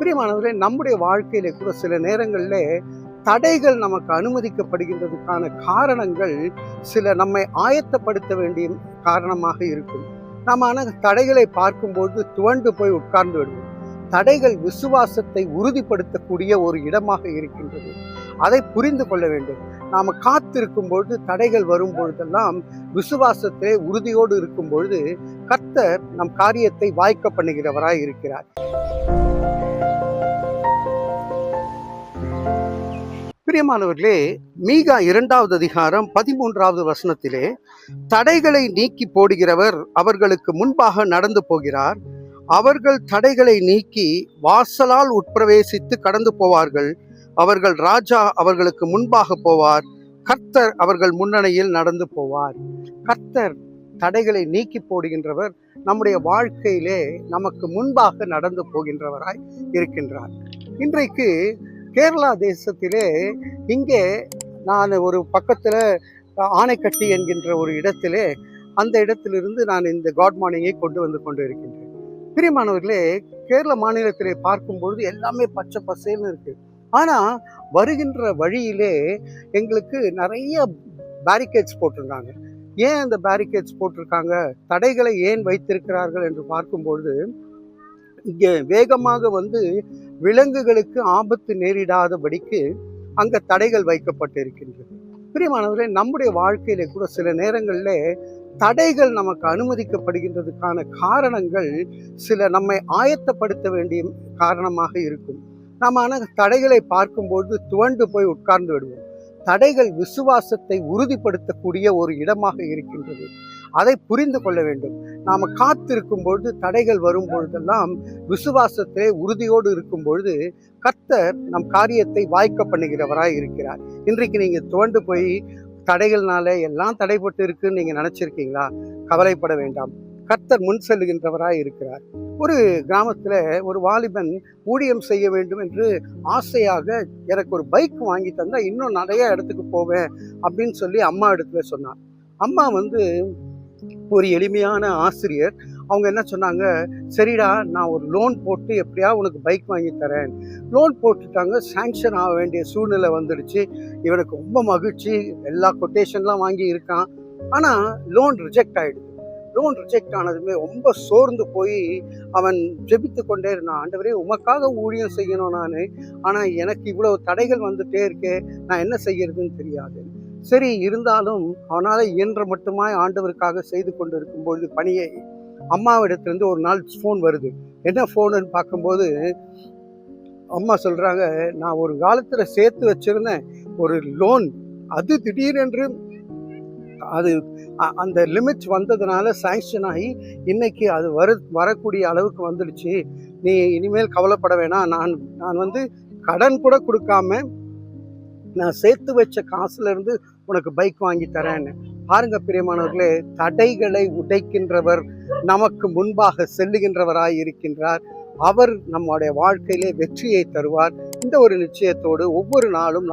பிரியமானவர்களே, நம்முடைய வாழ்க்கையில கூட சில நேரங்களில் தடைகள் நமக்கு அனுமதிக்கப்படுகின்றதுக்கான காரணங்கள் சில நம்மை ஆயத்தப்படுத்த வேண்டிய காரணமாக இருக்கும். நாம தடைகளை பார்க்கும்போது துவண்டு போய் உட்கார்ந்து விடுவோம். தடைகள் விசுவாசத்தை உறுதிப்படுத்தக்கூடிய ஒரு இடமாக இருக்கின்றது. அதை புரிந்து கொள்ள வேண்டும். நாம் காத்திருக்கும் பொழுது தடைகள் வரும் பொழுதெல்லாம் விசுவாசத்தை உறுதியோடு இருக்கும் பொழுது கர்த்தர் நம் காரியத்தை வாய்க்க பண்ணுகிறவராய் இருக்கிறார். பிரியமானவர்களே, மீகா 2வது அதிகாரம் 13வது வசனத்திலே, தடைகளை நீக்கி போடுகிறவர் அவர்களுக்கு முன்பாக நடந்து போகிறார். அவர்கள் தடைகளை நீக்கி வாசலால் உட்பிரவேசித்து கடந்து போவார்கள். அவர்கள் ராஜா அவர்களுக்கு முன்பாக போவார். கர்த்தர் அவர்கள் முன்னணியில் நடந்து போவார். கர்த்தர் தடைகளை நீக்கி போடுகின்றவர். நம்முடைய வாழ்க்கையிலே நமக்கு முன்பாக நடந்து போகின்றவராய் இருக்கின்றார். இன்றைக்கு கேரளா தேசத்திலே இங்கே நான் ஒரு பக்கத்தில் ஆனைக்கட்டி என்கின்ற ஒரு இடத்திலே, அந்த இடத்திலிருந்து நான் இந்த காட் மார்னிங்கை கொண்டு வந்து கொண்டு இருக்கின்றேன். பிரியமானவர்களே, கேரள மாநிலத்திலே பார்க்கும்பொழுது எல்லாமே பச்சை பசேல்னு இருக்கு. ஆனால் வருகின்ற வழியிலே எங்களுக்கு நிறைய பேரிகேட்ஸ் போட்டிருந்தாங்க. ஏன் அந்த பேரிகேட்ஸ் போட்டிருக்காங்க, தடைகளை ஏன் வைத்திருக்கிறார்கள் என்று பார்க்கும்பொழுது, இங்கே வேகமாக வந்து விலங்குகளுக்கு ஆபத்து நேரிடாதபடிக்கு அங்கே தடைகள் வைக்கப்பட்டு இருக்கின்றது. பிரியமானவர்களே, நம்முடைய வாழ்க்கையில கூட சில நேரங்களில் தடைகள் நமக்கு அனுமதிக்கப்படுகின்றதுக்கான காரணங்கள் சில நம்மை ஆயத்தப்படுத்த வேண்டிய காரணமாக இருக்கும். நாம தடைகளை பார்க்கும்போது துவண்டு போய் உட்கார்ந்து விடுவோம். தடைகள் விசுவாசத்தை உறுதிப்படுத்தக்கூடிய ஒரு இடமாக இருக்கின்றது. அதை புரிந்து கொள்ள வேண்டும். நாம் காத்திருக்கும் பொழுது தடைகள் வரும் பொழுதெல்லாம் விசுவாசத்தை உறுதியோடு இருக்கும் பொழுது கர்த்தர் நம் காரியத்தை வாய்க்க பண்ணுகிறவராய் இருக்கிறார். இன்றைக்கு நீங்கள் துவண்டு போய் தடைகள்னால எல்லாம் தடைப்பட்டு இருக்குன்னு நீங்கள் நினச்சிருக்கீங்களா? கவலைப்பட வேண்டாம். கர்த்தர் முன் செல்லுகின்றவராய் இருக்கிறார். ஒரு கிராமத்தில் ஒரு வாலிபன் ஊழியம் செய்ய வேண்டும் என்று ஆசையாக எனக்கு ஒரு பைக் வாங்கி தந்தால் இன்னும் நிறைய இடத்துக்கு போவேன் அப்படின்னு சொல்லி அம்மா இடத்துல சொன்னான். அம்மா வந்து ஒரு எளிமையான ஆசிரியர். அவங்க என்ன சொன்னாங்க, சரிடா, நான் ஒரு லோன் போட்டு எப்படியா உனக்கு பைக் வாங்கி தரேன். லோன் போட்டுட்டாங்க. சாங்ஷன் ஆக வேண்டிய சூழ்நிலை வந்துடுச்சு. இவனுக்கு ரொம்ப மகிழ்ச்சி. எல்லா கொட்டேஷன்லாம் வாங்கி இருக்கான். ஆனால் லோன் ரிஜெக்ட் ஆகிடுது. லோன் ரிஜெக்ட் ஆனதுமே ரொம்ப சோர்ந்து போய் அவன் ஜெபித்து கொண்டே இருந்தான். ஆண்டவரே, உமக்காக ஊழியம் செய்யணும் நான், ஆனால் எனக்கு இவ்வளவு தடைகள் வந்துட்டே இருக்கே, நான் என்ன செய்யறதுன்னு தெரியாது. சரி, இருந்தாலும் அவனால் இயன்ற மட்டுமாய் ஆண்டவருக்காக செய்து கொண்டு இருக்கும்பொழுது பணியை அம்மாவிடத்திலிருந்து ஒரு நாள் ஃபோன் வருது. என்ன ஃபோனுன்னு பார்க்கும்போது அம்மா சொல்கிறாங்க, நான் ஒரு காலத்தில் சேர்த்து வச்சுருந்தேன் ஒரு லோன், அது திடீரென்று அது அந்த லிமிட்ஸ் வந்ததுனால சாங்ஷன் ஆகி இன்னைக்கு அது வரக்கூடிய அளவுக்கு வந்துடுச்சு. நீ இனிமேல் கவலைப்பட வேணாம். நான் வந்து கடன் கூட கொடுக்காம நான் சேர்த்து வச்ச காசுல இருந்து உனக்கு பைக் வாங்கி தரேன்னு. பாருங்க பிரியமானவர்களே, தடைகளை உடைக்கின்றவர் நமக்கு முன்பாக செல்லுகின்றவராய் இருக்கின்றார். அவர் நம்முடைய வாழ்க்கையிலே வெற்றியை தருவார். இந்த ஒரு நிச்சயத்தோடு ஒவ்வொரு நாளும்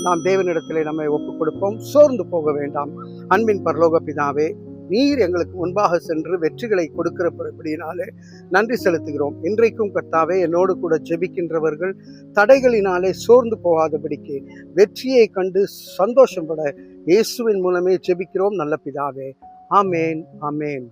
நாம் தேவனிடத்திலே நம்மை ஒப்புக் கொடுப்போம். சோர்ந்து போக வேண்டாம். அன்பின் பரலோக பிதாவே, நீர் எங்களுக்கு முன்பாக சென்று வெற்றிகளை கொடுக்கிறபடியினாலே நன்றி செலுத்துகிறோம். இன்றைக்கும் கர்த்தாவே, என்னோடு கூட ஜெபிக்கின்றவர்கள் தடைகளினாலே சோர்ந்து போகாதபடிக்கு வெற்றியை கண்டு சந்தோஷப்பட இயேசுவின் மூலமே ஜெபிக்கிறோம் நல்ல பிதாவே. ஆமேன், ஆமேன்.